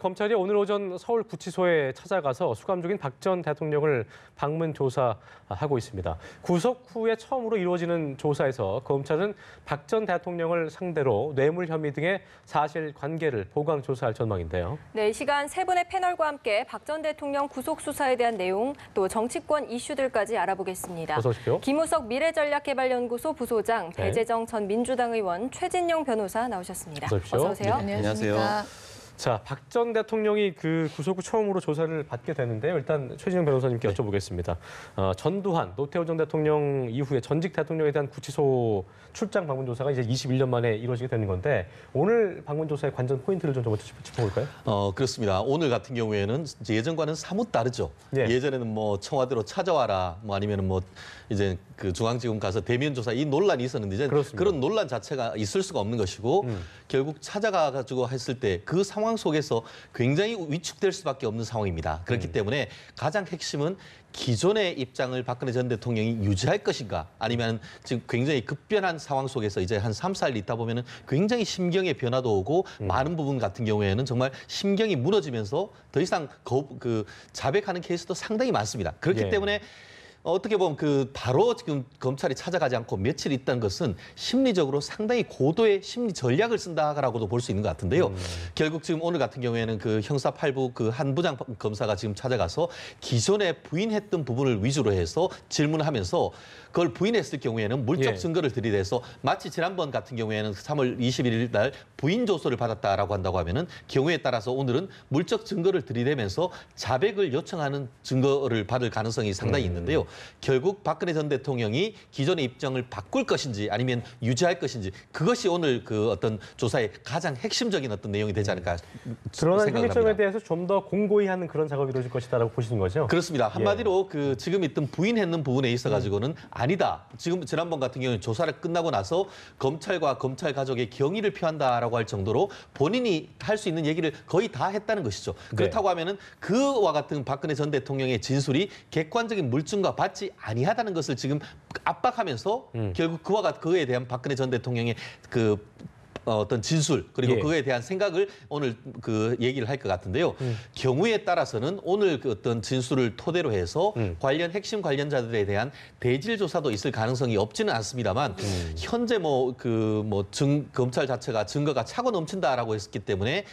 검찰이 오늘 오전 서울구치소에 찾아가서 수감 중인 박 전 대통령을 방문 조사하고 있습니다. 구속 후에 처음으로 이루어지는 조사에서 검찰은 박 전 대통령을 상대로 뇌물 혐의 등의 사실관계를 보강 조사할 전망인데요. 네, 이 시간 세 분의 패널과 함께 박 전 대통령 구속 수사에 대한 내용, 또 정치권 이슈들까지 알아보겠습니다. 어서 오십시오. 김우석 미래전략개발연구소 부소장, 네. 배재정 전 민주당 의원, 최진영 변호사 나오셨습니다. 어서 오십시오. 어서 오세요. 네. 안녕하세요. 자, 박 전 대통령이 구속 후 처음으로 조사를 받게 되는데요. 일단 최진영 변호사님께 여쭤보겠습니다. 전두환, 노태우 전 대통령 이후에 전직 대통령에 대한 구치소 출장 방문 조사가 이제 21년 만에 이루어지게 되는 건데 오늘 방문 조사의 관전 포인트를 좀 짚어볼까요? 그렇습니다. 오늘 같은 경우에는 이제 예전과는 사뭇 다르죠. 예. 예전에는 뭐 청와대로 찾아와라, 뭐 아니면은 뭐 이제 그 중앙지검 가서 대면 조사 이 논란이 있었는데 이제 그런 논란 자체가 있을 수가 없는 것이고 결국 찾아가가지고 했을 때 그 상황 속에서 굉장히 위축될 수밖에 없는 상황입니다. 그렇기 때문에 가장 핵심은 기존의 입장을 박근혜 전 대통령이 유지할 것인가 아니면 지금 굉장히 급변한 상황 속에서 이제 한 3, 4일 있다 보면은 굉장히 심경의 변화도 오고 많은 부분 같은 경우에는 정말 심경이 무너지면서 더 이상 자백하는 케이스도 상당히 많습니다. 그렇기 때문에 어떻게 보면 바로 지금 검찰이 찾아가지 않고 며칠 있다는 것은 심리적으로 상당히 고도의 심리 전략을 쓴다라고도 볼 수 있는 것 같은데요. 결국 지금 오늘 같은 경우에는 형사 8부 한 부장 검사가 지금 찾아가서 기존에 부인했던 부분을 위주로 해서 질문을 하면서 그걸 부인했을 경우에는 물적 증거를 들이대서 마치 지난번 같은 경우에는 3월 21일 날 부인 조서를 받았다라고 한다고 하면은 경우에 따라서 오늘은 물적 증거를 들이대면서 자백을 요청하는 증거를 받을 가능성이 상당히 있는데요. 결국 박근혜 전 대통령이 기존의 입장을 바꿀 것인지 아니면 유지할 것인지 그것이 오늘 어떤 조사의 가장 핵심적인 어떤 내용이 되지 않을까 드러난 생각을 혐의점에 합니다. 대해서 좀 더 공고히 하는 그런 작업이 이루어질 것이다라고 보시는 거죠? 그렇습니다. 한마디로 지금 있던 부인했는 부분에 있어 가지고는 아니다. 지금 지난번 같은 경우는 조사를 끝나고 나서 검찰과 검찰 가족의 경의를 표한다라고 할 정도로 본인이 할 수 있는 얘기를 거의 다 했다는 것이죠. 그렇다고 하면은 그와 같은 박근혜 전 대통령의 진술이 객관적인 물증과 받지 아니하다는 것을 지금 압박하면서 결국 그에 대한 박근혜 전 대통령의 어떤 진술 그리고 그거에 대한 생각을 오늘 얘기를 할 것 같은데요. 경우에 따라서는 오늘 어떤 진술을 토대로 해서 핵심 관련자들에 대한 대질 조사도 있을 가능성이 없지는 않습니다만 현재 검찰 자체가 증거가 차고 넘친다라고 했기 때문에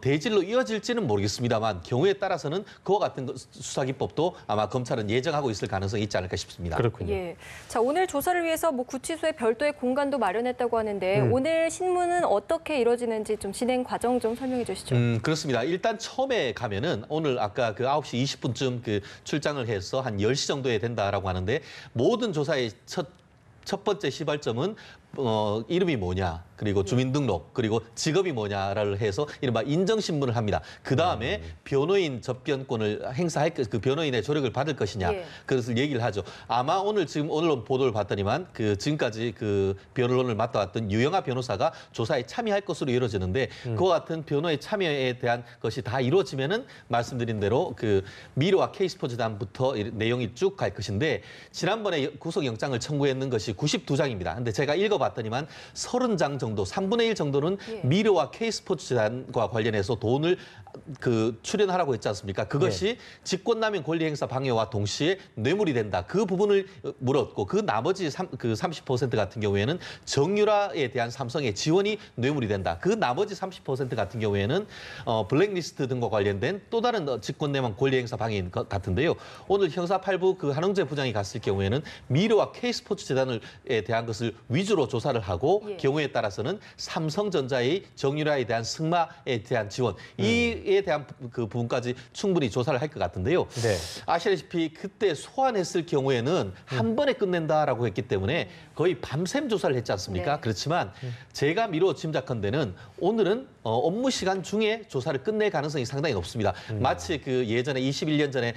대질로 이어질지는 모르겠습니다만 경우에 따라서는 그와 같은 수사 기법도 아마 검찰은 예정하고 있을 가능성이 있지 않을까 싶습니다. 그렇군요. 예. 자, 오늘 조사를 위해서 구치소에 별도의 공간도 마련했다고 하는데 오늘 신문은 어떻게 이루어지는지 좀 진행 과정 좀 설명해 주시죠. 그렇습니다. 일단 처음에 가면은 오늘 아까 9시 20분쯤 출장을 해서 한 10시 정도에 된다라고 하는데 모든 조사의 첫 번째 시발점은 이름이 뭐냐, 그리고 주민등록, 그리고 직업이 뭐냐를 해서 이른바 인정신문을 합니다. 그 다음에 변호인 접견권을 행사할 그 변호인의 조력을 받을 것이냐, 그것을 얘기를 하죠. 아마 오늘 지금 언론 보도를 봤더니만 지금까지 변론을 맡아왔던 유영하 변호사가 조사에 참여할 것으로 이루어지는데 그와 같은 변호의 참여에 대한 것이 다 이루어지면은 말씀드린 대로 미르와 K스포츠단부터 내용이 쭉 갈 것인데 지난번에 구속영장을 청구했는 것이 92장입니다. 근데 제가 읽어봤더니만 30장 정도, 3분의 1 정도는 미르와 K스포츠단과 관련해서 돈을 출연하라고 했지 않습니까? 그것이 직권남용 권리행사 방해와 동시에 뇌물이 된다. 그 부분을 물었고 그 나머지 30% 같은 경우에는 정유라에 대한 삼성의 지원이 뇌물이 된다. 그 나머지 30% 같은 경우에는 블랙리스트 등과 관련된 또 다른 직권남용 권리행사 방해인 것 같은데요. 오늘 형사 8부 한흥재 부장이 갔을 경우에는 미르와 K스포츠재단에 대한 것을 위주로 조사를 하고 경우에 따라서는 삼성전자의 정유라에 대한 승마에 대한 지원 이에 대한 부분까지 충분히 조사를 할 것 같은데요. 아시다시피 그때 소환했을 경우에는 한 번에 끝낸다라고 했기 때문에 거의 밤샘 조사를 했지 않습니까? 그렇지만 제가 미루어 짐작한 데는 오늘은 업무 시간 중에 조사를 끝낼 가능성이 상당히 높습니다. 마치 예전에 21년 전에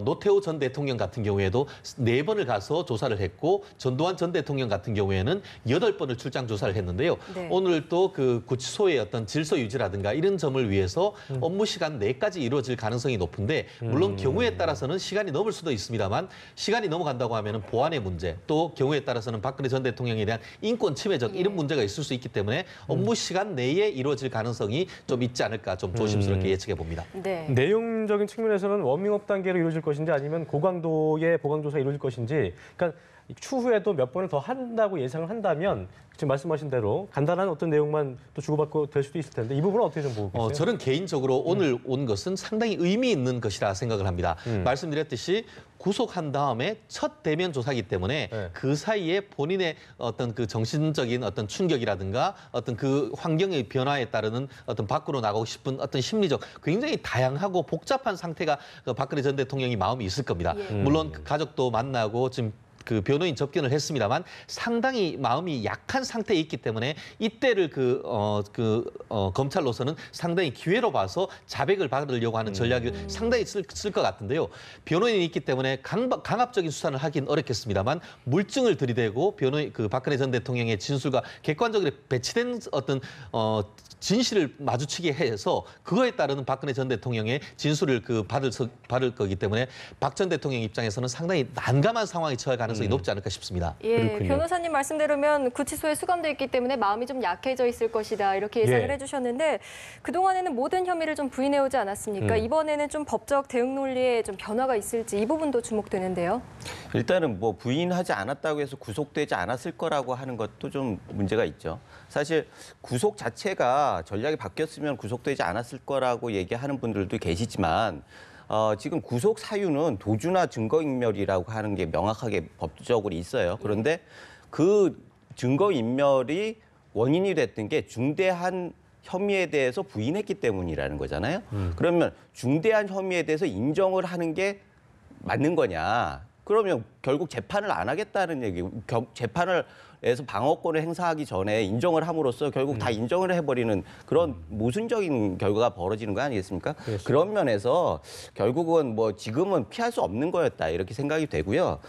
노태우 전 대통령 같은 경우에도 4번을 가서 조사를 했고 전두환 전 대통령 같은 경우에는 8번을 출장 조사를 했는데요. 오늘 또 구치소의 어떤 질서 유지라든가 이런 점을 위해서 업무 시간 내까지 이루어질 가능성이 높은데 물론 경우에 따라서는 시간이 넘을 수도 있습니다만 시간이 넘어간다고 하면은 보안의 문제 또 경우에 따라서는 박근혜 전 대통령에 대한 인권 침해적 이런 문제가 있을 수 있기 때문에 업무 시간 내에 이루어질 가능성이 가능성이 좀 있지 않을까 좀 조심스럽게 예측해 봅니다. 네. 내용적인 측면에서는 워밍업 단계로 이루어질 것인지 아니면 고강도의 보강조사가 이루어질 것인지, 그러니까 추후에도 몇 번을 더 한다고 예상을 한다면 지금 말씀하신 대로 간단한 어떤 내용만 또 주고받고 될 수도 있을 텐데 이 부분은 어떻게 좀 보고 계세요? 저는 개인적으로 오늘 온 것은 상당히 의미 있는 것이라 생각을 합니다. 말씀드렸듯이 구속한 다음에 첫 대면 조사이기 때문에 네. 그 사이에 본인의 어떤 그 정신적인 어떤 충격이라든가 어떤 그 환경의 변화에 따르는 어떤 밖으로 나가고 싶은 어떤 심리적 굉장히 다양하고 복잡한 상태가 그 박근혜 전 대통령이 마음이 있을 겁니다. 물론 그 가족도 만나고 지금 그 변호인 접견을 했습니다만 상당히 마음이 약한 상태에 있기 때문에 이때를 검찰로서는 상당히 기회로 봐서 자백을 받으려고 하는 전략을 상당히 쓸 것 같은데요. 변호인이 있기 때문에 강압적인 수사를 하긴 어렵겠습니다만 물증을 들이대고 박근혜 전 대통령의 진술과 객관적으로 배치된 어떤 진실을 마주치게 해서 그거에 따르는 박근혜 전 대통령의 진술을 받을 거기 때문에 박 전 대통령 입장에서는 상당히 난감한 상황에 처할 가능성이 높지 않을까 싶습니다. 예, 그렇군요. 변호사님 말씀대로면 구치소에 수감돼 있기 때문에 마음이 좀 약해져 있을 것이다 이렇게 예상을 예. 해주셨는데 그동안에는 모든 혐의를 좀 부인해오지 않았습니까? 이번에는 좀 법적 대응 논리에 좀 변화가 있을지 이 부분도 주목되는데요. 일단은 뭐 부인하지 않았다고 해서 구속되지 않았을 거라고 하는 것도 좀 문제가 있죠. 사실 구속 자체가 전략이 바뀌었으면 구속되지 않았을 거라고 얘기하는 분들도 계시지만 지금 구속 사유는 도주나 증거인멸이라고 하는 게 명확하게 법적으로 있어요. 그런데 그 증거인멸이 원인이 됐던 게 중대한 혐의에 대해서 부인했기 때문이라는 거잖아요. 그러면 중대한 혐의에 대해서 인정을 하는 게 맞는 거냐? 그러면 결국 재판을 안 하겠다는 얘기, 재판을 해서 방어권을 행사하기 전에 인정을 함으로써 결국 다 인정을 해버리는 그런 모순적인 결과가 벌어지는 거 아니겠습니까? 그렇습니다. 그런 면에서 결국은 뭐 지금은 피할 수 없는 거였다 이렇게 생각이 되고요.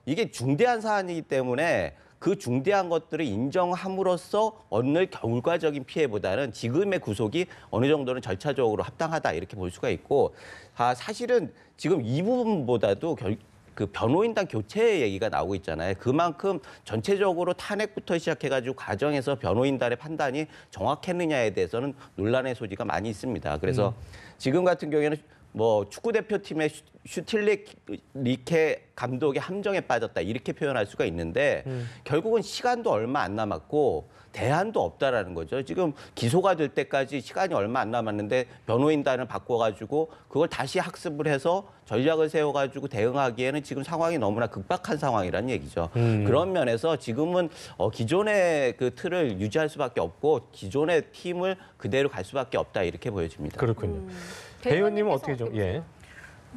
이게 중대한 사안이기 때문에 그 중대한 것들을 인정함으로써 얻는 결과적인 피해보다는 지금의 구속이 어느 정도는 절차적으로 합당하다 이렇게 볼 수가 있고 사실은 지금 이 부분보다도 그 변호인단 교체 얘기가 나오고 있잖아요. 그만큼 전체적으로 탄핵부터 시작해가지고 과정에서 변호인단의 판단이 정확했느냐에 대해서는 논란의 소지가 많이 있습니다. 그래서 지금 같은 경우에는 뭐 축구대표팀의 슈틸리케 감독의 함정에 빠졌다 이렇게 표현할 수가 있는데 결국은 시간도 얼마 안 남았고 대안도 없다라는 거죠. 지금 기소가 될 때까지 시간이 얼마 안 남았는데 변호인단을 바꿔가지고 그걸 다시 학습을 해서 전략을 세워가지고 대응하기에는 지금 상황이 너무나 급박한 상황이라는 얘기죠. 그런 면에서 지금은 기존의 그 틀을 유지할 수밖에 없고 기존의 팀을 그대로 갈 수밖에 없다 이렇게 보여집니다. 그렇군요. 배 의원님은 어떻게 좀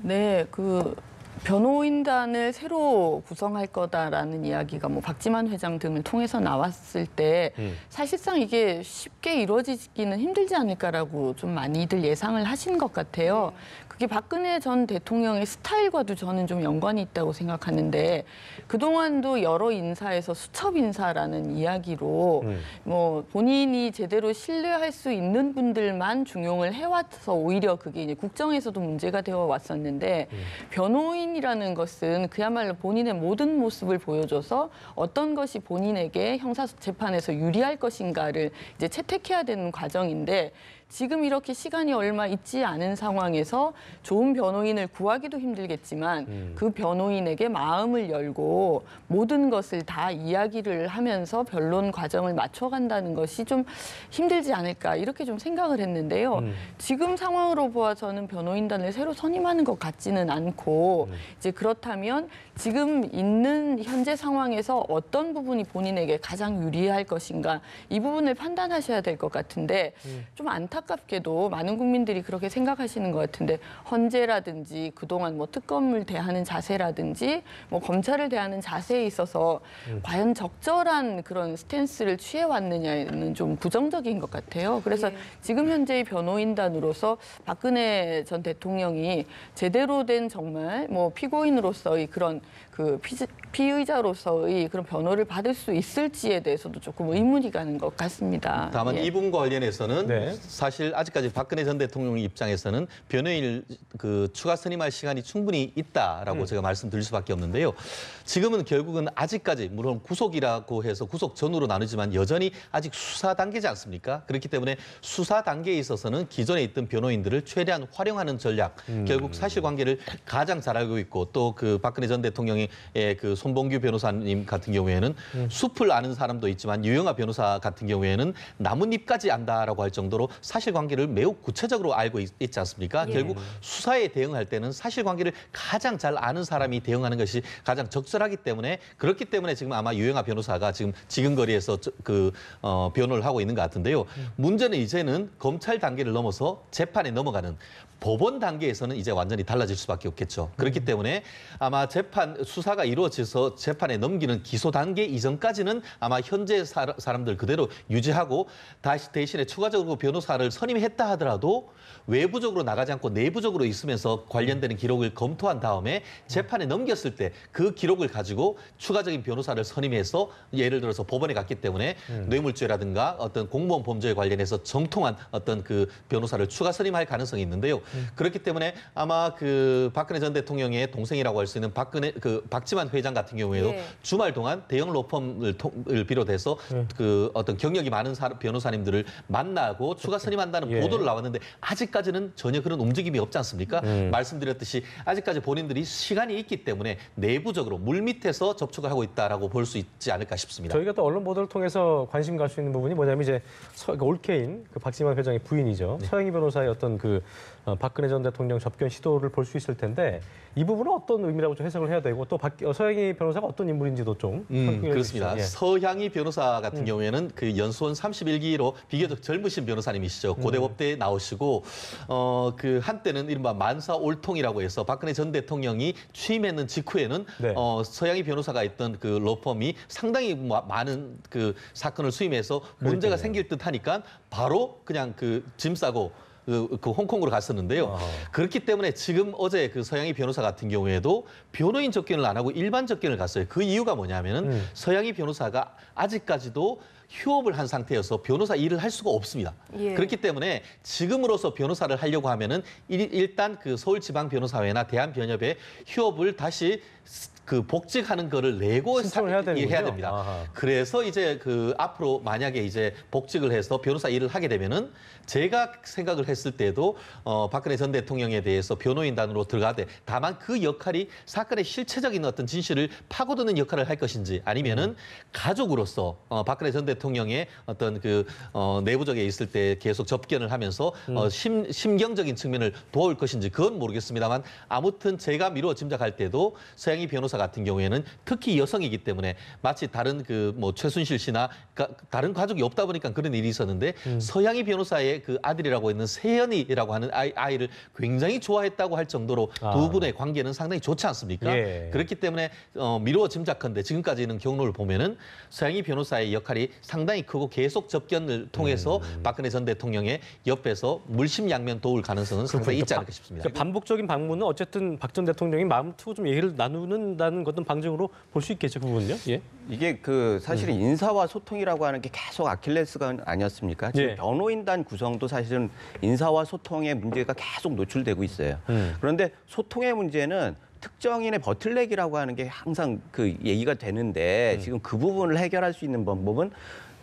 네, 그 변호인단을 새로 구성할 거다라는 이야기가 뭐 박지만 회장 등을 통해서 나왔을 때 사실상 이게 쉽게 이루어지기는 힘들지 않을까라고 좀 많이들 예상을 하신 것 같아요. 그게 박근혜 전 대통령의 스타일과도 저는 좀 연관이 있다고 생각하는데 그동안도 여러 인사에서 수첩 인사라는 이야기로 뭐 본인이 제대로 신뢰할 수 있는 분들만 중용을 해와서 오히려 그게 이제 국정에서도 문제가 되어 왔었는데 변호인이라는 것은 그야말로 본인의 모든 모습을 보여줘서 어떤 것이 본인에게 형사재판에서 유리할 것인가를 이제 채택해야 되는 과정인데 지금 이렇게 시간이 얼마 있지 않은 상황에서 좋은 변호인을 구하기도 힘들겠지만 그 변호인에게 마음을 열고 모든 것을 다 이야기를 하면서 변론 과정을 맞춰간다는 것이 좀 힘들지 않을까 이렇게 좀 생각을 했는데요. 지금 상황으로 보아서는 변호인단을 새로 선임하는 것 같지는 않고 이제 그렇다면 지금 있는 현재 상황에서 어떤 부분이 본인에게 가장 유리할 것인가 이 부분을 판단하셔야 될 것 같은데 좀 안타깝게도 많은 국민들이 그렇게 생각하시는 것 같은데 헌재라든지 그동안 뭐 특검을 대하는 자세라든지 뭐 검찰을 대하는 자세에 있어서 과연 적절한 그런 스탠스를 취해왔느냐는 좀 부정적인 것 같아요. 그래서 지금 현재의 변호인단으로서 박근혜 전 대통령이 제대로 된 정말 뭐 피고인으로서의 그런 피의자로서의 그런 변호를 받을 수 있을지에 대해서도 조금 의문이 가는 것 같습니다. 다만 예. 이 부분과 관련해서는 네. 사실 아직까지 박근혜 전 대통령 입장에서는 변호인을 추가 선임할 시간이 충분히 있다라고 제가 말씀드릴 수밖에 없는데요. 지금은 결국은 아직까지 물론 구속이라고 해서 구속 전후로 나누지만 여전히 아직 수사 단계지 않습니까? 그렇기 때문에 수사 단계에 있어서는 기존에 있던 변호인들을 최대한 활용하는 전략, 결국 사실관계를 가장 잘 알고 있고 또 그 박근혜 전 대통령의 그 손봉규 변호사님 같은 경우에는 숲을 아는 사람도 있지만 유영아 변호사 같은 경우에는 나뭇잎까지 안다라고 할 정도로 사실관계를 매우 구체적으로 알고 있지 않습니까? 예. 결국 수사에 대응할 때는 사실관계를 가장 잘 아는 사람이 대응하는 것이 가장 적절하기 때문에 그렇기 때문에 지금 아마 유영아 변호사가 지금 지근거리에서 변호를 하고 있는 것 같은데요. 문제는 이제는 검찰 단계를 넘어서 재판에 넘어가는 법원 단계에서는 이제 완전히 달라질 수밖에 없겠죠. 그렇기 때문에 아마 수사가 이루어져서 재판에 넘기는 기소 단계 이전까지는 아마 현재 사람들 그대로 유지하고 다시 대신에 추가적으로 변호사를 선임했다 하더라도 외부적으로 나가지 않고 내부적으로 있으면서 관련되는 기록을 검토한 다음에 재판에 넘겼을 때 그 기록을 가지고 추가적인 변호사를 선임해서 예를 들어서 법원에 갔기 때문에 뇌물죄라든가 어떤 공무원 범죄에 관련해서 정통한 어떤 그 변호사를 추가 선임할 가능성이 있는데요. 그렇기 때문에 아마 그 박근혜 전 대통령의 동생이라고 할 수 있는 박지만 회장 같은 경우에도 예. 주말 동안 대형 로펌을 비롯해서 그 어떤 경력이 많은 변호사님들을 만나고 추가 선임한다는 예. 보도를 나왔는데 아직까지는 전혀 그런 움직임이 없지 않습니까? 말씀드렸듯이 아직까지 본인들이 시간이 있기 때문에 내부적으로 물밑에서 접촉을 하고 있다라고 볼 수 있지 않을까 싶습니다. 저희가 또 언론 보도를 통해서 관심 갈 수 있는 부분이 뭐냐면 이제 올케인 그 박지만 회장의 부인이죠. 서영희 변호사의 어떤 그 박근혜 전 대통령 접견 시도를 볼 수 있을 텐데 이 부분은 어떤 의미라고 좀 해석을 해야 되고 또 서영희 변호사가 어떤 인물인지도 좀 설명해 그렇습니다. 주시죠. 예. 서향희 변호사 같은 경우에는 그 연수원 31기로 비교적 젊으신 변호사님이시죠. 고대법대에 나오시고 그 한때는 이른바 만사 올통이라고 해서 박근혜 전 대통령이 취임했는 직후에는 네. 서양희 변호사가 있던 그 로펌이 상당히 많은 그 사건을 수임해서 문제가 그러니까요. 생길 듯 하니까 바로 그냥 그 짐 싸고 그 홍콩으로 갔었는데요. 그렇기 때문에 지금 어제 그 서양희 변호사 같은 경우에도 변호인 접견을 안 하고 일반 접견을 갔어요. 그 이유가 뭐냐면은 서양희 변호사가 아직까지도 휴업을 한 상태여서 변호사 일을 할 수가 없습니다. 예. 그렇기 때문에 지금으로서 변호사를 하려고 하면은 일단 그 서울지방변호사회나 대한변협에 휴업을 다시 그 복직하는 거를 내고 신청을 해야 되는군요. 해야 됩니다. 아하. 그래서 이제 그 앞으로 만약에 이제 복직을 해서 변호사 일을 하게 되면은 제가 생각을 했을 때도 박근혜 전 대통령에 대해서 변호인단으로 들어가되 다만 그 역할이 사건의 실체적인 어떤 진실을 파고드는 역할을 할 것인지 아니면은 가족으로서 박근혜 전 대통령의 어떤 그 내부적에 있을 때 계속 접견을 하면서 심경적인 측면을 도울 것인지 그건 모르겠습니다만 아무튼 제가 미루어 짐작할 때도 서양희 변호사 같은 경우에는 특히 여성이기 때문에 마치 다른 그 뭐 최순실 씨나 다른 가족이 없다 보니까 그런 일이 있었는데 서양희 변호사의 그 아들이라고 있는 세연이라고 하는 아이를 굉장히 좋아했다고 할 정도로 두 분의 관계는 상당히 좋지 않습니까? 예. 그렇기 때문에 미루어 짐작컨대 지금까지는 경로를 보면은 서양희 변호사의 역할이 상당히 크고 계속 접견을 통해서 박근혜 전 대통령의 옆에서 물심양면 도울 가능성은 상당히 있지 않을까 싶습니다. 그러니까 반복적인 방문은 어쨌든 박 전 대통령이 마음 트고 좀 얘기를 나누는다는 것은 방증으로 볼 수 있겠죠, 그 부분은요. 예. 이게 그 사실은 인사와 소통이라고 하는 게 계속 아킬레스건 아니었습니까? 지금 예. 변호인단 구성도 사실은 인사와 소통의 문제가 계속 노출되고 있어요. 그런데 소통의 문제는 특정인의 버틀렉이라고 하는 게 항상 그 얘기가 되는데 지금 그 부분을 해결할 수 있는 방법은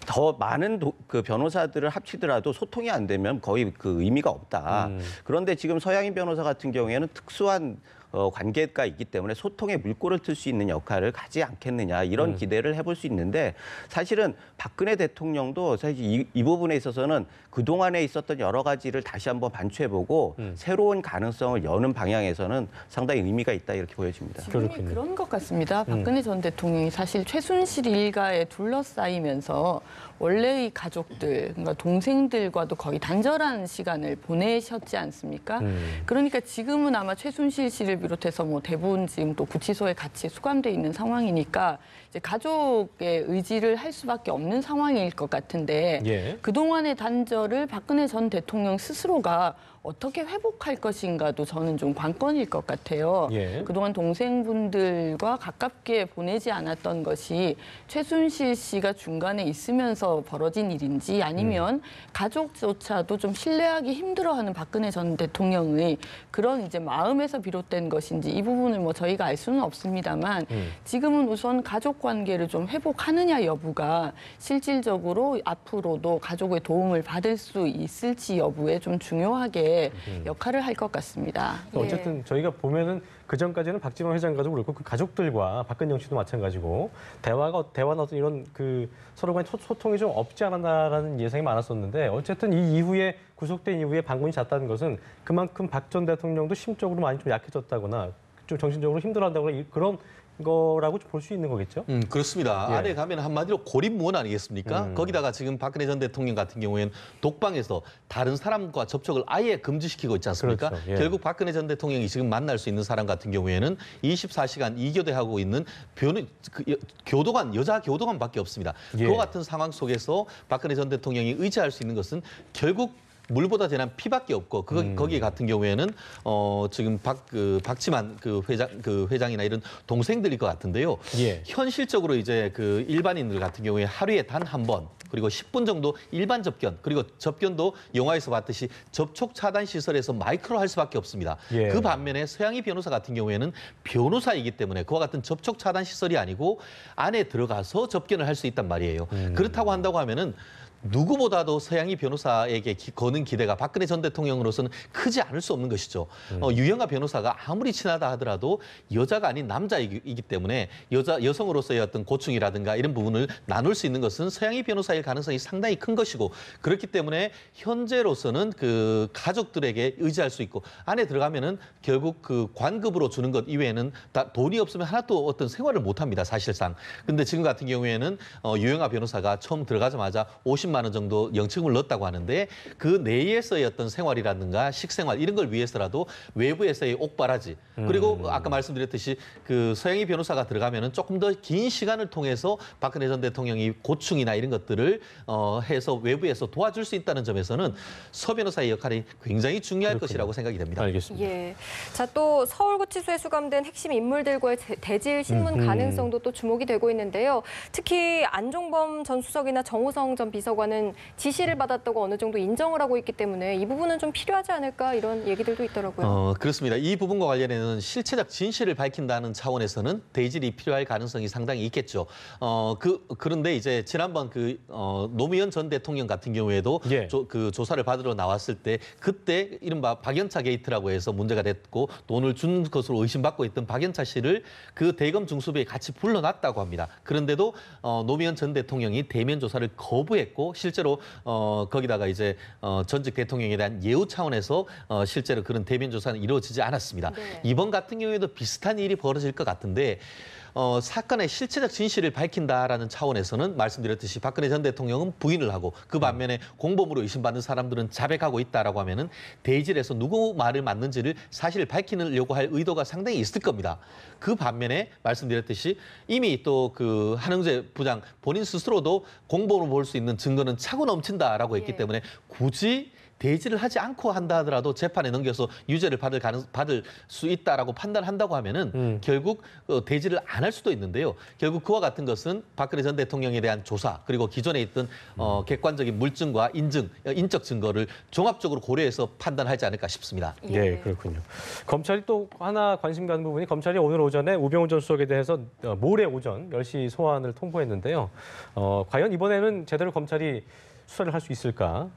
더 많은 그 변호사들을 합치더라도 소통이 안 되면 거의 그 의미가 없다. 그런데 지금 서양인 변호사 같은 경우에는 특수한 관계가 있기 때문에 소통의 물꼬를 틀 수 있는 역할을 가지 않겠느냐 이런 기대를 해볼 수 있는데 사실은 박근혜 대통령도 사실 이 부분에 있어서는 그동안에 있었던 여러 가지를 다시 한번 반추해보고 새로운 가능성을 여는 방향에서는 상당히 의미가 있다 이렇게 보여집니다. 지금이 그렇군요. 그런 것 같습니다. 박근혜 전 대통령이 사실 최순실 일가에 둘러싸이면서 원래의 가족들, 그러니까 동생들과도 거의 단절한 시간을 보내셨지 않습니까? 그러니까 지금은 아마 최순실 씨를 비롯해서 뭐 대부분 지금 또 구치소에 같이 수감돼 있는 상황이니까 이제 가족의 의지를 할 수밖에 없는 상황일 것 같은데 예. 그동안의 단절을 박근혜 전 대통령 스스로가 어떻게 회복할 것인가도 저는 좀 관건일 것 같아요. 예. 그동안 동생분들과 가깝게 보내지 않았던 것이 최순실 씨가 중간에 있으면서 벌어진 일인지 아니면 가족조차도 좀 신뢰하기 힘들어하는 박근혜 전 대통령의 그런 이제 마음에서 비롯된 것인지 이 부분을 뭐 저희가 알 수는 없습니다만 지금은 우선 가족 관계를 좀 회복하느냐 여부가 실질적으로 앞으로도 가족의 도움을 받을 수 있을지 여부에 좀 중요하게 역할을 할 것 같습니다. 어쨌든 저희가 보면은 그 전까지는 박지원 회장과도 그렇고 그 가족들과 박근영 씨도 마찬가지고 대화나 어떤 이런 그 서로 간의 소통이 좀 없지 않았나라는 예상이 많았었는데 어쨌든 이 이후에 구속된 이후에 방문이 잦다는 것은 그만큼 박 전 대통령도 심적으로 많이 좀 약해졌다거나 좀 정신적으로 힘들어한다거나 그런 거라고 볼 수 있는 거겠죠? 그렇습니다. 예. 안에 가면 한마디로 고립무원 아니겠습니까? 거기다가 지금 박근혜 전 대통령 같은 경우에는 독방에서 다른 사람과 접촉을 아예 금지시키고 있지 않습니까? 그렇죠. 예. 결국 박근혜 전 대통령이 지금 만날 수 있는 사람 같은 경우에는 24시간 이교대하고 있는 교도관, 여자 교도관밖에 없습니다. 예. 그와 같은 상황 속에서 박근혜 전 대통령이 의지할 수 있는 것은 결국 물보다 진한 피밖에 없고 거기 같은 경우에는 지금 박지만 회장이나 이런 동생들일 것 같은데요. 예. 현실적으로 이제 그 일반인들 같은 경우에 하루에 단 한 번 그리고 10분 정도 일반 접견 그리고 접견도 영화에서 봤듯이 접촉 차단 시설에서 마이크로 할 수밖에 없습니다. 예. 그 반면에 서양희 변호사 같은 경우에는 변호사이기 때문에 그와 같은 접촉 차단 시설이 아니고 안에 들어가서 접견을 할 수 있단 말이에요. 그렇다고 한다고 하면은 누구보다도 서양희 변호사에게 거는 기대가 박근혜 전 대통령으로서는 크지 않을 수 없는 것이죠. 유영아 변호사가 아무리 친하다 하더라도 여자가 아닌 남자이기 때문에 여성으로서의 어떤 고충이라든가 이런 부분을 나눌 수 있는 것은 서양희 변호사일 가능성이 상당히 큰 것이고 그렇기 때문에 현재로서는 그 가족들에게 의지할 수 있고 안에 들어가면은 결국 그 관급으로 주는 것 이외에는 다 돈이 없으면 하나도 어떤 생활을 못 합니다, 사실상. 근데 지금 같은 경우에는 유영아 변호사가 처음 들어가자마자 50만 원 정도 영치금을 넣었다고 하는데 그 내에서의 어떤 생활이라든가 식생활 이런 걸 위해서라도 외부에서의 옥바라지 그리고 아까 말씀드렸듯이 그 서영희 변호사가 들어가면은 조금 더 긴 시간을 통해서 박근혜 전 대통령이 고충이나 이런 것들을 해서 외부에서 도와줄 수 있다는 점에서는 서 변호사의 역할이 굉장히 중요할 것이라고 생각이 됩니다. 알겠습니다. 예. 자, 또 서울구치소에 수감된 핵심 인물들과의 대질 신문 가능성도 또 주목이 되고 있는데요. 특히 안종범 전 수석이나 정호성 전 비서관은 지시를 받았다고 어느 정도 인정을 하고 있기 때문에 이 부분은 좀 필요하지 않을까 이런 얘기들도 있더라고요. 그렇습니다. 이 부분과 관련해서는 실체적 진실을 밝힌다는 차원에서는 대질이 필요할 가능성이 상당히 있겠죠. 그런데 이제 지난번 노무현 전 대통령 같은 경우에도 예. 그 조사를 받으러 나왔을 때 그때 이른바 박연차 게이트라고 해서 문제가 됐고 돈을 준 것으로 의심받고 있던 박연차 씨를 그 대검 중수부에 같이 불러놨다고 합니다. 그런데도 노무현 전 대통령이 대면 조사를 거부했고 실제로 거기다가 이제 전직 대통령에 대한 예우 차원에서 실제로 그런 대면 조사는 이루어지지 않았습니다. 네. 이번 같은 경우에도 비슷한 일이 벌어질 것 같은데 사건의 실체적 진실을 밝힌다라는 차원에서는 말씀드렸듯이 박근혜 전 대통령은 부인을 하고 그 반면에 공범으로 의심받는 사람들은 자백하고 있다라고 하면은 대질에서 누구 말을 맞는지를 사실을 밝히려고 할 의도가 상당히 있을 겁니다. 그 반면에 말씀드렸듯이 이미 또 그 한흥재 부장 본인 스스로도 공범으로 볼 수 있는 증거는 차고 넘친다라고 했기 예. 때문에 굳이 대질을 하지 않고 한다 하더라도 재판에 넘겨서 유죄를 받을 수 있다라고 판단한다고 하면은 결국 대질을 안 할 수도 있는데요. 결국 그와 같은 것은 박근혜 전 대통령에 대한 조사 그리고 기존에 있던 객관적인 물증과 인적 증거를 종합적으로 고려해서 판단하지 않을까 싶습니다. 예, 그렇군요. 검찰이 또 하나 관심 가는 부분이 검찰이 오늘 오전에 우병우 전 수석에 대해서 모레 오전 10시 소환을 통보했는데요. 과연 이번에는 제대로 검찰이 수사를 할 수 있을까?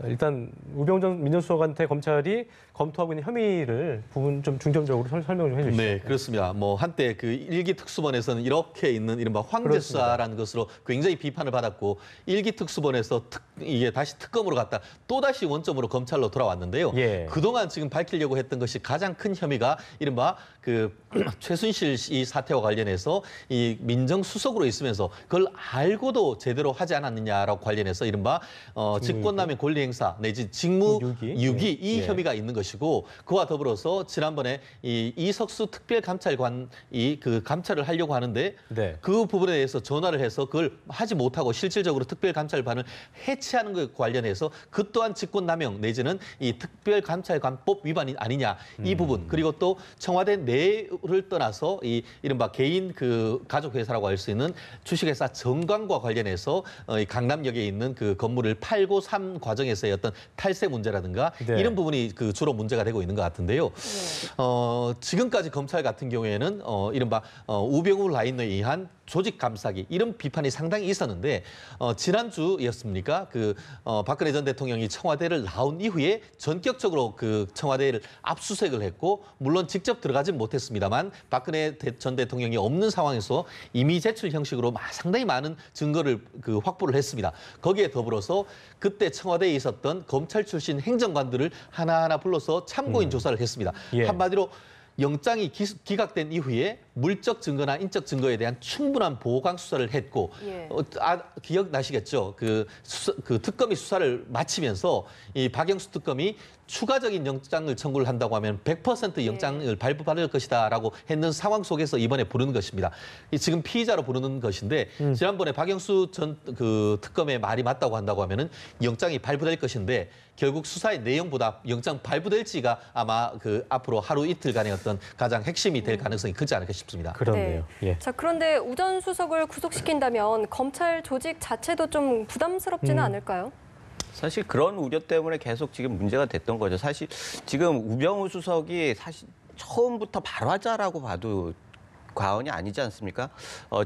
일단 우병우 전 민정수석한테 검찰이 검토하고 있는 혐의를 부분 좀 중점적으로 설명 좀 해주시죠. 네, 그렇습니다. 뭐 한때 그 일기 특수본에서는 이렇게 있는 이른바 황제수사라는 것으로 굉장히 비판을 받았고 일기 특수본에서 이게 다시 특검으로 갔다 또 다시 원점으로 검찰로 돌아왔는데요. 예. 그동안 지금 밝히려고 했던 것이 가장 큰 혐의가 이른바 그 최순실 씨 사태와 관련해서 이 민정수석으로 있으면서 그걸 알고도 제대로 하지 않았느냐라고 관련해서 이른바 혐의와 직권남용 권리행사 내지 직무유기 이 예. 혐의가 있는 것이고 그와 더불어서 지난번에 이 이석수 특별감찰관이 그 감찰을 하려고 하는데 네. 그 부분에 대해서 전화를 해서 그걸 하지 못하고 실질적으로 특별감찰관을 해체하는 것 관련해서 그 또한 직권남용 내지는 이 특별감찰관법 위반이 아니냐 이 부분 그리고 또 청와대 내를 떠나서 이 이른바 개인 그 가족회사라고 할 수 있는 주식회사 정광과 관련해서 이 강남역에 있는 그 건물을 팔고 산 과정에서의 어떤 탈세 문제라든가 네. 이런 부분이 그 주로 문제가 되고 있는 것 같은데요. 지금까지 검찰 같은 경우에는 이른바 우병우 라인에 의한 조직 감싸기 이런 비판이 상당히 있었는데 지난주였습니까? 그 박근혜 전 대통령이 청와대를 나온 이후에 전격적으로 그 청와대를 압수수색을 했고 물론 직접 들어가진 못했습니다만 박근혜 전 대통령이 없는 상황에서 임의 제출 형식으로 상당히 많은 증거를 그 확보를 했습니다. 거기에 더불어서 그때 청와대에 있었던 검찰 출신 행정관들을 하나하나 불러서 참고인 조사를 했습니다. 예. 한마디로 영장이 기각된 이후에 물적 증거나 인적 증거에 대한 충분한 보강 수사를 했고 예. 기억나시겠죠? 그 특검이 수사를 마치면서 이 박영수 특검이 추가적인 영장을 청구를 한다고 하면 100% 영장을 발부받을 것이다라고 했는 상황 속에서 이번에 부르는 것입니다. 지금 피의자로 부르는 것인데 지난번에 박영수 전 그 특검의 말이 맞다고 한다고 하면은 영장이 발부될 것인데 결국 수사의 내용보다 영장 발부될지가 아마 그 앞으로 하루 이틀간의 어떤 가장 핵심이 될 가능성이 크지 않을까 싶습니다. 그렇네요. 예. 자, 그런데 우 전 수석을 구속시킨다면 검찰 조직 자체도 좀 부담스럽지는 않을까요? 사실 그런 우려 때문에 계속 지금 문제가 됐던 거죠. 사실 지금 우병우 수석이 사실 처음부터 발화자라고 봐도 과언이 아니지 않습니까?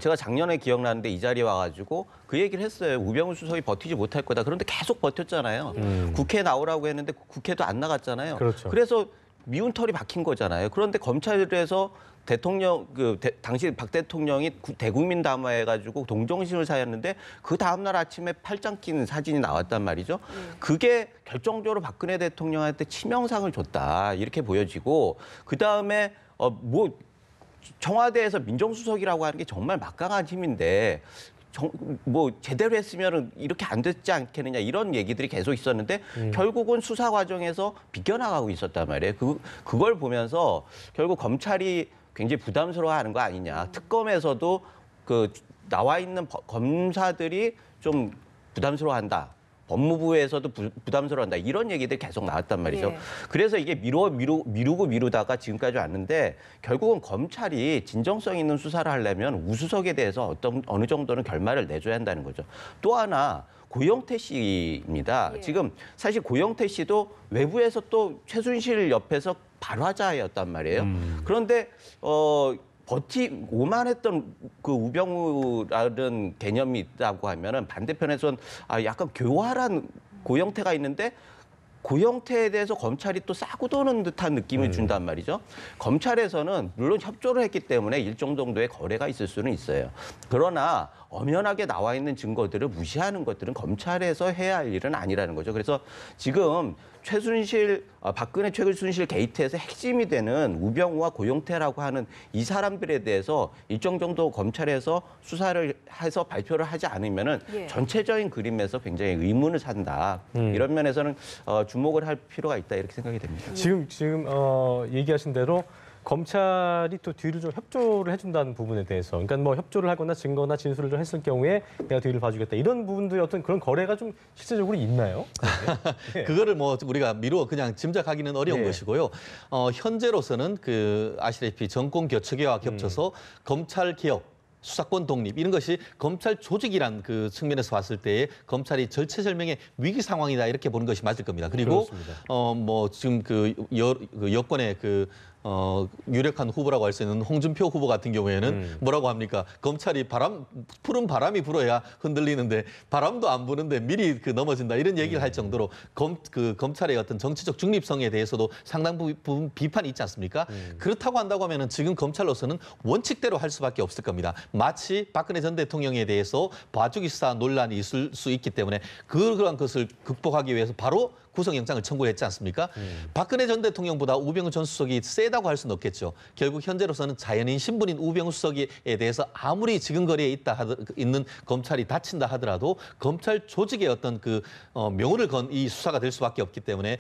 제가 작년에 기억나는데 이 자리에 와가지고 그 얘기를 했어요. 우병우 수석이 버티지 못할 거다. 그런데 계속 버텼잖아요. 국회에 나오라고 했는데 국회도 안 나갔잖아요. 그렇죠. 그래서 미운 털이 박힌 거잖아요. 그런데 검찰에서 대통령 당시 박 대통령이 대국민 담화해가지고 동정심을 사였는데 그 다음날 아침에 팔짱 낀 사진이 나왔단 말이죠. 그게 결정적으로 박근혜 대통령한테 치명상을 줬다 이렇게 보여지고 그 다음에 청와대에서 민정수석이라고 하는 게 정말 막강한 힘인데 제대로 했으면 이렇게 안 됐지 않겠느냐 이런 얘기들이 계속 있었는데 결국은 수사 과정에서 비껴나가고 있었단 말이에요. 그걸 보면서 결국 검찰이 굉장히 부담스러워하는 거 아니냐. 특검에서도 나와 있는 검사들이 좀 부담스러워한다. 법무부에서도 부담스러워한다. 이런 얘기들이 계속 나왔단 말이죠. 예. 그래서 이게 미루다가 지금까지 왔는데 결국은 검찰이 진정성 있는 수사를 하려면 우수석에 대해서 어느 정도는 결말을 내줘야 한다는 거죠. 또 하나 고영태 씨입니다. 예. 지금 사실 고영태 씨도 외부에서 또 최순실 옆에서 발화자였단 말이에요. 그런데 오만했던 그 우병우라는 개념이 있다고 하면은 반대편에선 약간 교활한 고영태가 있는데 고영태에 대해서 검찰이 또 싸고 도는 듯한 느낌을 준단 말이죠. 검찰에서는 물론 협조를 했기 때문에 일정 정도의 거래가 있을 수는 있어요. 그러나 엄연하게 나와 있는 증거들을 무시하는 것들은 검찰에서 해야 할 일은 아니라는 거죠. 그래서 지금 박근혜 최순실 게이트에서 핵심이 되는 우병우와 고영태라고 하는 이 사람들에 대해서 일정 정도 검찰에서 수사를 해서 발표를 하지 않으면은 예. 전체적인 그림에서 굉장히 의문을 산다. 이런 면에서는 주목을 할 필요가 있다 이렇게 생각이 됩니다. 지금 얘기하신 대로 검찰이 또 뒤를 좀 협조를 해준다는 부분에 대해서, 그러니까 뭐 협조를 하거나 증거나 진술을 좀 했을 경우에 내가 뒤를 봐주겠다 이런 부분들이 어떤 그런 거래가 좀 실질적으로 있나요? 네. 그거를 우리가 그냥 짐작하기는 어려운 네. 것이고요. 현재로서는 아시다시피 정권 교체와 겹쳐서 검찰 개혁, 수사권 독립 이런 것이 검찰 조직이란 그 측면에서 봤을 때 검찰이 절체절명의 위기 상황이다 이렇게 보는 것이 맞을 겁니다. 그리고 그렇습니다. 지금 여권의 유력한 후보라고 할 수 있는 홍준표 후보 같은 경우에는 뭐라고 합니까? 검찰이 푸른 바람이 불어야 흔들리는데 바람도 안 부는데 미리 넘어진다 이런 얘기를 할 정도로 검찰의 어떤 정치적 중립성에 대해서도 상당 부분 비판이 있지 않습니까? 그렇다고 한다고 하면은 지금 검찰로서는 원칙대로 할 수밖에 없을 겁니다. 마치 박근혜 전 대통령에 대해서 봐주기 수사 논란이 있을 수 있기 때문에 그러한 것을 극복하기 위해서 바로 구속영장을 청구했지 않습니까? 박근혜 전 대통령보다 우병우 전 수석이 세다 세다고 할 수는 없겠죠. 결국 현재로서는 자연인 신분인 우병우 수석에 대해서 아무리 지근거리에 있는 검찰이 다친다 하더라도 검찰 조직의 어떤 그 명운을 건 이 수사가 될 수밖에 없기 때문에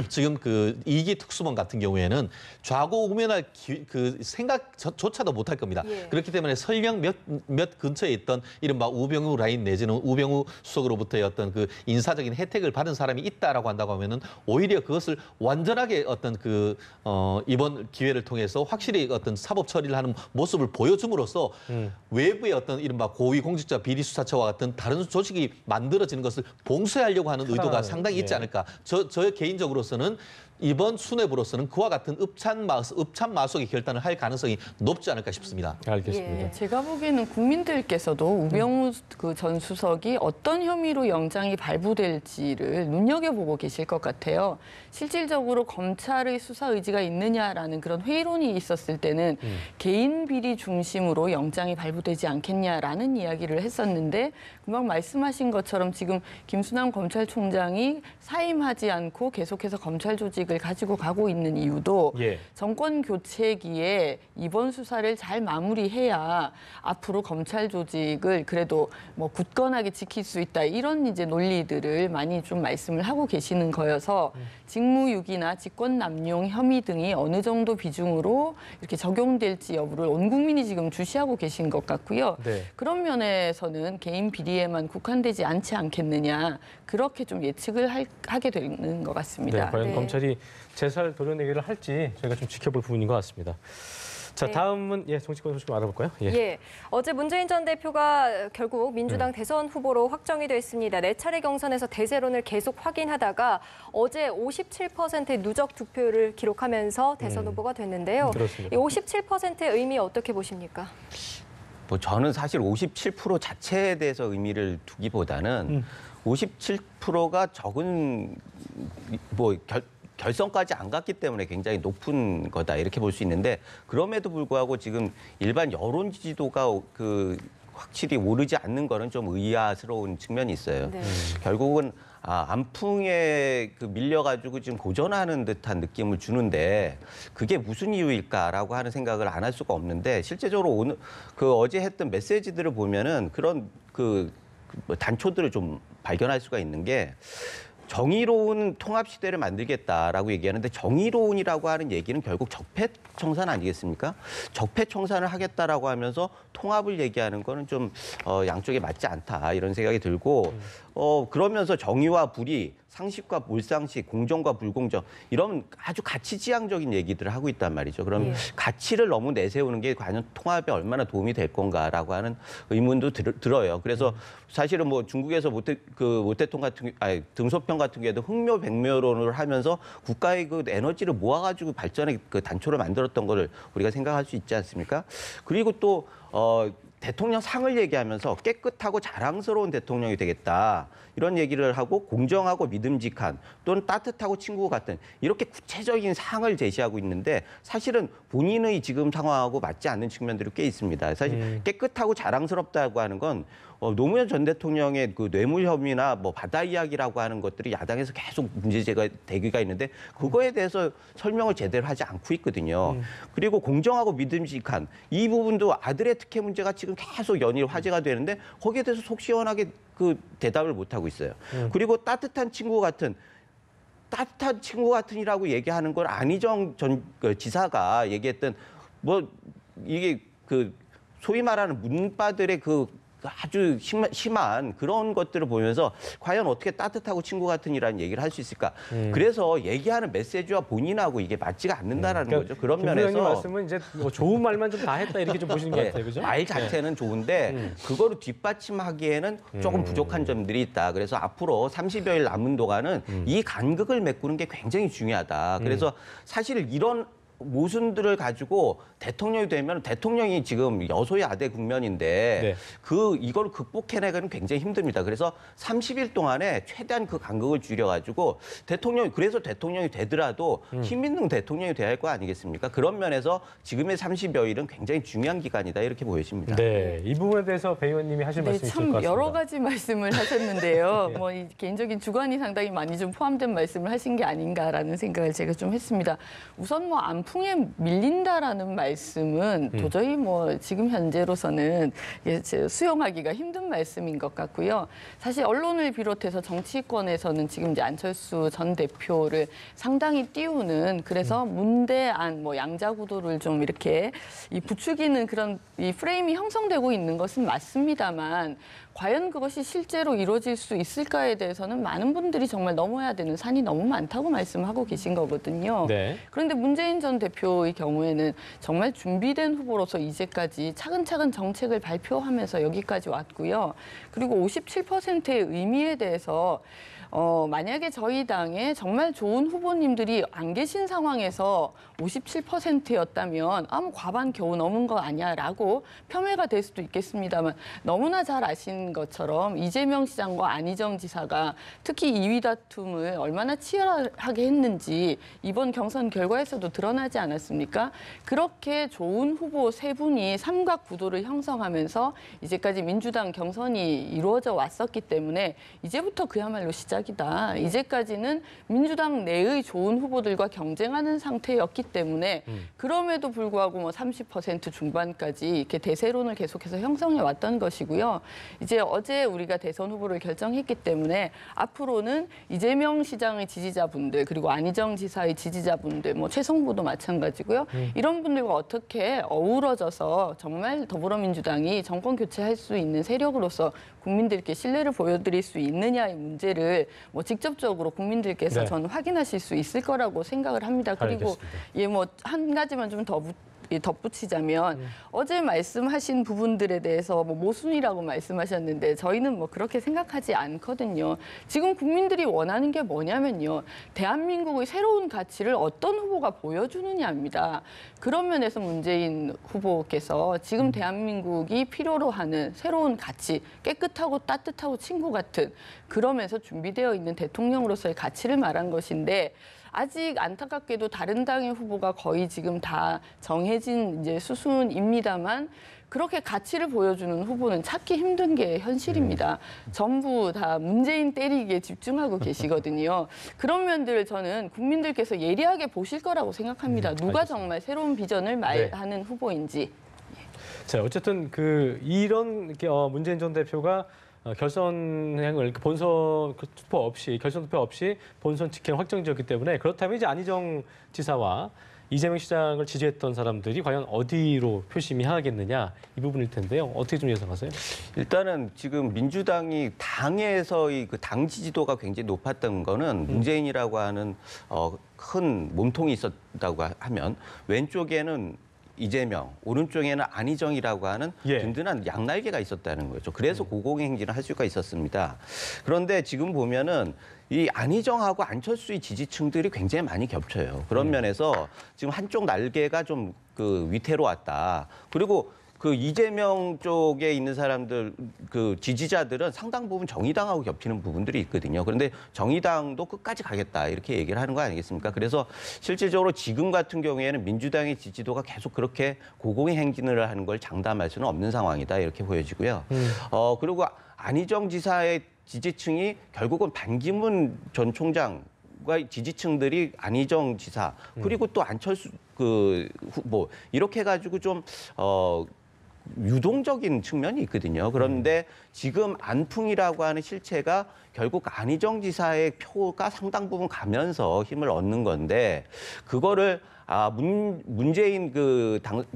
지금 그 이기 특수본 같은 경우에는 좌고우면할 그 생각조차도 못할 겁니다. 예. 그렇기 때문에 설령 몇 근처에 있던 이른바 우병우 라인 내지는 우병우 수석으로부터의 어떤 그 인사적인 혜택을 받은 사람이 있다라고 한다고 하면은 오히려 그것을 완전하게 어떤 그 이번 기회를 통해서 확실히 어떤 사법 처리를 하는 모습을 보여줌으로써 외부의 어떤 이른바 고위공직자 비리수사처와 같은 다른 조직이 만들어지는 것을 봉쇄하려고 하는 의도가 상당히 있지 않을까. 저 개인적으로서는 이번 수뇌부로서는 그와 같은 읍참마속의 결단을 할 가능성이 높지 않을까 싶습니다. 알겠습니다. 예. 제가 보기에는 국민들께서도 우병우 그 전 수석이 어떤 혐의로 영장이 발부될지를 눈여겨보고 계실 것 같아요. 실질적으로 검찰의 수사 의지가 있느냐라는 그런 회의론이 있었을 때는 개인 비리 중심으로 영장이 발부되지 않겠냐라는 이야기를 했었는데 금방 말씀하신 것처럼 지금 김수남 검찰총장이 사임하지 않고 계속해서 검찰 조직을 가지고 가고 있는 이유도 예. 정권 교체기에 이번 수사를 잘 마무리해야 앞으로 검찰 조직을 그래도 뭐 굳건하게 지킬 수 있다 이런 이제 논리들을 많이 좀 말씀을 하고 계시는 거여서 직무유기나 직권남용 혐의 등이 어느 정도 비중으로 이렇게 적용될지 여부를 온 국민이 지금 주시하고 계신 것 같고요. 네. 그런 면에서는 개인 비리에만 국한되지 않지 않겠느냐 그렇게 좀 예측을 하게 되는 것 같습니다. 네, 과연 네. 검찰이 재살 도려내기를 할지 저희가 좀 지켜볼 부분인 것 같습니다. 자, 네. 다음은 정치권 소식 좀 알아볼까요? 예. 어제 문재인 전 대표가 결국 민주당 대선 후보로 확정이 됐습니다. 4차례 경선에서 대세론을 계속 확인하다가 어제 57%의 누적 득표를 기록하면서 대선 후보가 됐는데요. 그렇습니다. 이 57%의 의미 어떻게 보십니까? 뭐 저는 사실 57% 자체에 대해서 의미를 두기보다는 57%가 적은 뭐 결선까지 안 갔기 때문에 굉장히 높은 거다 이렇게 볼 수 있는데 그럼에도 불구하고 지금 일반 여론 지지도가 확실히 오르지 않는 거는 좀 의아스러운 측면이 있어요. 네. 결국은 안풍에 밀려가지고 지금 고전하는 듯한 느낌을 주는데 그게 무슨 이유일까라고 하는 생각을 안 할 수가 없는데 실제적으로 오늘 어제 했던 메시지들을 보면은 그런 단초들을 좀 발견할 수가 있는 게 정의로운 통합 시대를 만들겠다라고 얘기하는데 정의로운이라고 하는 얘기는 결국 적폐청산 아니겠습니까? 적폐청산을 하겠다라고 하면서 통합을 얘기하는 거는 좀 양쪽에 맞지 않다 이런 생각이 들고 그러면서 정의와 불의, 상식과 몰상식, 공정과 불공정 이런 아주 가치지향적인 얘기들을 하고 있단 말이죠. 그럼 예. 가치를 너무 내세우는 게 과연 통합에 얼마나 도움이 될 건가라고 하는 의문도 들어요. 그래서 사실은 뭐 중국에서 모태통 같은 등소평 같은 경우에도 흥묘백묘론을 하면서 국가의 에너지를 모아가지고 발전의 단초를 만들었던 거를 우리가 생각할 수 있지 않습니까? 그리고 또 대통령 상을 얘기하면서 깨끗하고 자랑스러운 대통령이 되겠다. 이런 얘기를 하고 공정하고 믿음직한 또는 따뜻하고 친구 같은 이렇게 구체적인 상을 제시하고 있는데 사실은 본인의 지금 상황하고 맞지 않는 측면들이 꽤 있습니다. 사실 깨끗하고 자랑스럽다고 하는 건 노무현 전 대통령의 뇌물 혐의나 뭐 바다 이야기라고 하는 것들이 야당에서 계속 문제제가 되기가 있는데 그거에 대해서 설명을 제대로 하지 않고 있거든요. 그리고 공정하고 믿음직한 이 부분도 아들의 특혜 문제가 지금 계속 연일 화제가 되는데 거기에 대해서 속 시원하게 대답을 못 하고 있어요. 그리고 따뜻한 친구 같은이라고 얘기하는 걸 안희정 전 지사가 얘기했던 뭐 이게 소위 말하는 문바들의 아주 심한 그런 것들을 보면서 과연 어떻게 따뜻하고 친구 같은이라는 얘기를 할 수 있을까? 그래서 얘기하는 메시지와 본인하고 이게 맞지가 않는다라는 거죠. 그런 면에서 말씀은 이제 뭐 좋은 말만 좀 다 했다 이렇게 좀 보시는 것 같아요, 그죠? 말 자체는 좋은데 그거를 뒷받침하기에는 조금 부족한 점들이 있다. 그래서 앞으로 30여일 남은 동안은 이 간극을 메꾸는 게 굉장히 중요하다. 그래서 사실 이런 모순들을 가지고 대통령이 되면 대통령이 지금 여소야대 국면인데 네. 이걸 극복해내기는 굉장히 힘듭니다. 그래서 30일 동안에 최대한 간극을 줄여가지고 그래서 대통령이 되더라도 힘 있는 대통령이 돼야 할 거 아니겠습니까? 그런 면에서 지금의 30여일은 굉장히 중요한 기간이다 이렇게 보여집니다. 네, 이 부분에 대해서 배 의원님이 하실 말씀이 있을 것 참 같습니다. 여러 가지 말씀을 하셨는데요. 뭐 이 개인적인 주관이 상당히 많이 좀 포함된 말씀을 하신 게 아닌가라는 생각을 제가 좀 했습니다. 우선 뭐 풍에 밀린다라는 말씀은 도저히 뭐 지금 현재로서는 수용하기가 힘든 말씀인 것 같고요. 사실 언론을 비롯해서 정치권에서는 지금 이제 안철수 전 대표를 상당히 띄우는 그래서 문대안 뭐 양자 구도를 좀 이렇게 부추기는 그런 이 프레임이 형성되고 있는 것은 맞습니다만 과연 그것이 실제로 이루어질 수 있을까에 대해서는 많은 분들이 정말 넘어야 되는 산이 너무 많다고 말씀하고 계신 거거든요. 네. 그런데 문재인 전 대표의 경우에는 정말 준비된 후보로서 이제까지 차근차근 정책을 발표하면서 여기까지 왔고요. 그리고 57%의 의미에 대해서 만약에 저희 당에 정말 좋은 후보님들이 안 계신 상황에서 57%였다면 뭐 과반 겨우 넘은 거 아니야라고 폄훼가 될 수도 있겠습니다만 너무나 잘 아신 것처럼 이재명 시장과 안희정 지사가 특히 2위 다툼을 얼마나 치열하게 했는지 이번 경선 결과에서도 드러나지 않았습니까? 그렇게 좋은 후보 세 분이 삼각 구도를 형성하면서 이제까지 민주당 경선이 이루어져 왔었기 때문에 이제부터 그야말로 시작이다. 이제까지는 민주당 내의 좋은 후보들과 경쟁하는 상태였기 때문에 그럼에도 불구하고 뭐 30% 중반까지 이렇게 대세론을 계속해서 형성해 왔던 것이고요. 이제 어제 우리가 대선 후보를 결정했기 때문에 앞으로는 이재명 시장의 지지자분들 그리고 안희정 지사의 지지자분들 뭐 최성부도 마찬가지고요. 이런 분들과 어떻게 어우러져서 정말 더불어민주당이 정권 교체할 수 있는 세력으로서 국민들께 신뢰를 보여드릴 수 있느냐의 문제를 뭐 직접적으로 국민들께서 네. 저는 확인하실 수 있을 거라고 생각을 합니다. 그리고 알겠습니다. 뭐 한 가지만 좀 더 덧붙이자면 어제 말씀하신 부분들에 대해서 뭐 모순이라고 말씀하셨는데 저희는 뭐 그렇게 생각하지 않거든요. 지금 국민들이 원하는 게 뭐냐면요. 대한민국의 새로운 가치를 어떤 후보가 보여주느냐입니다. 그런 면에서 문재인 후보께서 지금 대한민국이 필요로 하는 새로운 가치, 깨끗하고 따뜻하고 친구 같은 그러면서 준비되어 있는 대통령으로서의 가치를 말한 것인데 아직 안타깝게도 다른 당의 후보가 거의 지금 다 정해진 이제 수순입니다만 그렇게 가치를 보여주는 후보는 찾기 힘든 게 현실입니다. 전부 다 문재인 때리기에 집중하고 계시거든요. 그런 면들을 저는 국민들께서 예리하게 보실 거라고 생각합니다. 누가 알겠습니다. 정말 새로운 비전을 말하는 후보인지. 자, 어쨌든 이런 문재인 전 대표가 결선행을 본선 투표 없이 결선 투표 없이 본선 직행 확정지었기 때문에 그렇다면 이제 안희정 지사와 이재명 시장을 지지했던 사람들이 과연 어디로 표심이 향하겠느냐 이 부분일 텐데요. 어떻게 좀 예상하세요? 일단은 지금 민주당이 당에서의 그 당 지지도가 굉장히 높았던 거는 문재인이라고 하는 큰 몸통이 있었다고 하면 왼쪽에는 이재명, 오른쪽에는 안희정이라고 하는 예. 든든한 양날개가 있었다는 거죠. 그래서 고공행진을 할 수가 있었습니다. 그런데 지금 보면은 이 안희정하고 안철수의 지지층들이 굉장히 많이 겹쳐요. 그런 면에서 지금 한쪽 날개가 좀 그 위태로웠다. 그리고 그 이재명 쪽에 있는 사람들, 그 지지자들은 상당 부분 정의당하고 겹치는 부분들이 있거든요. 그런데 정의당도 끝까지 가겠다 이렇게 얘기를 하는 거 아니겠습니까? 그래서 실질적으로 지금 같은 경우에는 민주당의 지지도가 계속 그렇게 고공의 행진을 하는 걸 장담할 수는 없는 상황이다 이렇게 보여지고요. 그리고 안희정 지사의 지지층이 결국은 반기문 전 총장과 지지층들이 안희정 지사 그리고 또 안철수 그 후보 이렇게 해가지고 좀 유동적인 측면이 있거든요. 그런데 지금 안풍이라고 하는 실체가 결국 안희정 지사의 표가 상당 부분 가면서 힘을 얻는 건데 그거를 문재인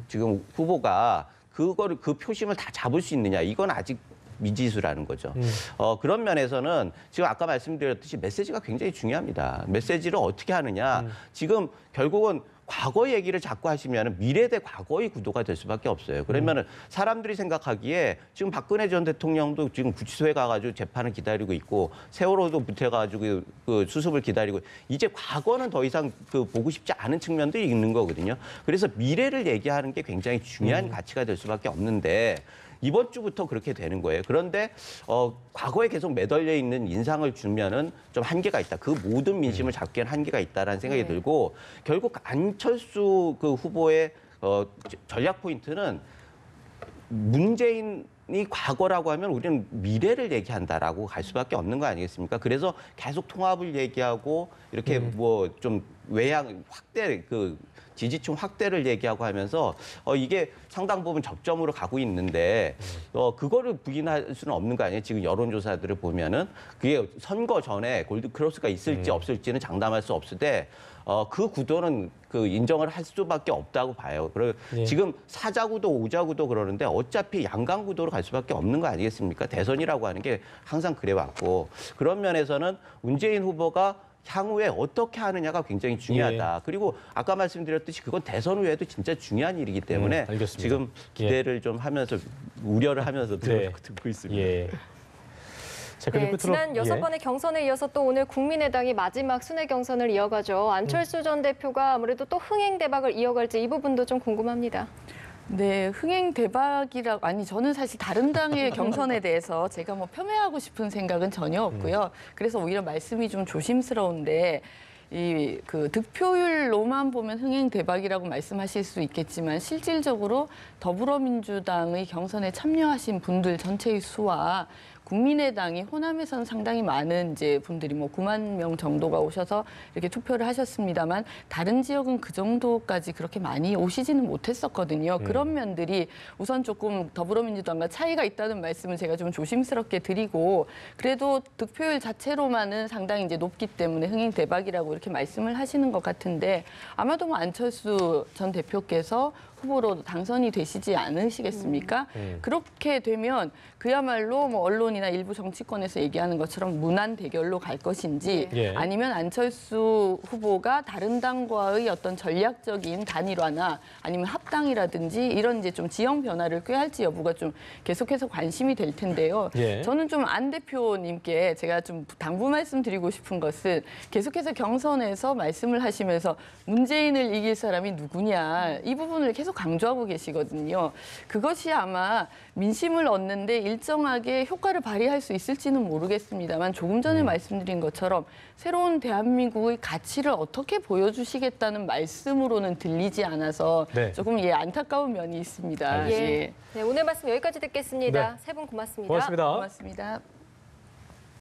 지금 후보가 그거를 그 표심을 다 잡을 수 있느냐 이건 아직 미지수라는 거죠. 그런 면에서는 지금 아까 말씀드렸듯이 메시지가 굉장히 중요합니다. 메시지를 어떻게 하느냐. 지금 결국은 과거 얘기를 자꾸 하시면 미래 대 과거의 구도가 될 수밖에 없어요. 그러면은 사람들이 생각하기에 지금 박근혜 전 대통령도 지금 구치소에 가가지고 재판을 기다리고 있고 세월호도 붙여가지고 그 수습을 기다리고 이제 과거는 더 이상 그 보고 싶지 않은 측면들이 있는 거거든요. 그래서 미래를 얘기하는 게 굉장히 중요한 가치가 될 수밖에 없는데 이번 주부터 그렇게 되는 거예요. 그런데 과거에 계속 매달려 있는 인상을 주면은 좀 한계가 있다. 그 모든 민심을 잡기에는 한계가 있다라는 생각이 들고 결국 안철수 그 후보의 전략 포인트는 문재인이 과거라고 하면 우리는 미래를 얘기한다라고 갈 수밖에 없는 거 아니겠습니까? 그래서 계속 통합을 얘기하고 이렇게 뭐 좀 외양 확대 그 지지층 확대를 얘기하고 하면서 이게 상당 부분 접점으로 가고 있는데 그거를 부인할 수는 없는 거 아니에요. 지금 여론조사들을 보면은 그게 선거 전에 골든크로스가 있을지 없을지는 장담할 수 없으되 그 구도는 그 인정을 할 수밖에 없다고 봐요. 그리고 예. 지금 사자구도 오자구도 그러는데 어차피 양강 구도로 갈 수밖에 없는 거 아니겠습니까? 대선이라고 하는 게 항상 그래왔고 그런 면에서는 문재인 후보가 향후에 어떻게 하느냐가 굉장히 중요하다. 그리고 아까 말씀드렸듯이 그건 대선 후에도 진짜 중요한 일이기 때문에 알겠습니다. 지금 기대를 좀 하면서 우려를 하면서 네. 듣고 있습니다. 예. 자, 그리고 네, 끝으로 지난 6번의 경선에 이어서 또 오늘 국민의당이 마지막 순회 경선을 이어가죠. 안철수 전 대표가 아무래도 또 흥행 대박을 이어갈지 이 부분도 좀 궁금합니다. 네, 흥행 대박이라고 아니 저는 사실 다른 당의 경선에 대해서 제가 뭐 폄훼하고 싶은 생각은 전혀 없고요. 그래서 오히려 말씀이 좀 조심스러운데 이 그 득표율로만 보면 흥행 대박이라고 말씀하실 수 있겠지만 실질적으로 더불어민주당의 경선에 참여하신 분들 전체의 수와 국민의당이 호남에선 상당히 많은 이제 분들이 뭐 9만 명 정도가 오셔서 이렇게 투표를 하셨습니다만 다른 지역은 그 정도까지 그렇게 많이 오시지는 못했었거든요. 그런 면들이 우선 조금 더불어민주당과 차이가 있다는 말씀을 제가 좀 조심스럽게 드리고 그래도 득표율 자체로만은 상당히 이제 높기 때문에 흥행 대박이라고 이렇게 말씀을 하시는 것 같은데 아마도 뭐 안철수 전 대표께서 후보로 당선이 되시지 않으시겠습니까? 그렇게 되면 그야말로 뭐 언론이나 일부 정치권에서 얘기하는 것처럼 무난 대결로 갈 것인지 예. 아니면 안철수 후보가 다른 당과의 어떤 전략적인 단일화나 아니면 합당이라든지 이런 이제 좀 지형 변화를 꾀할지 여부가 좀 계속해서 관심이 될 텐데요. 예. 저는 좀 안 대표님께 제가 좀 당부 말씀드리고 싶은 것은 계속해서 경선에서 말씀을 하시면서 문재인을 이길 사람이 누구냐 이 부분을 계속 강조하고 계시거든요. 그것이 아마 민심을 얻는데 일정하게 효과를 발휘할 수 있을지는 모르겠습니다만 조금 전에 말씀드린 것처럼 새로운 대한민국의 가치를 어떻게 보여주시겠다는 말씀으로는 들리지 않아서 네. 조금 안타까운 면이 있습니다. 알겠습니다. 네, 오늘 말씀 여기까지 듣겠습니다. 네. 세 분 고맙습니다. 고맙습니다. 고맙습니다.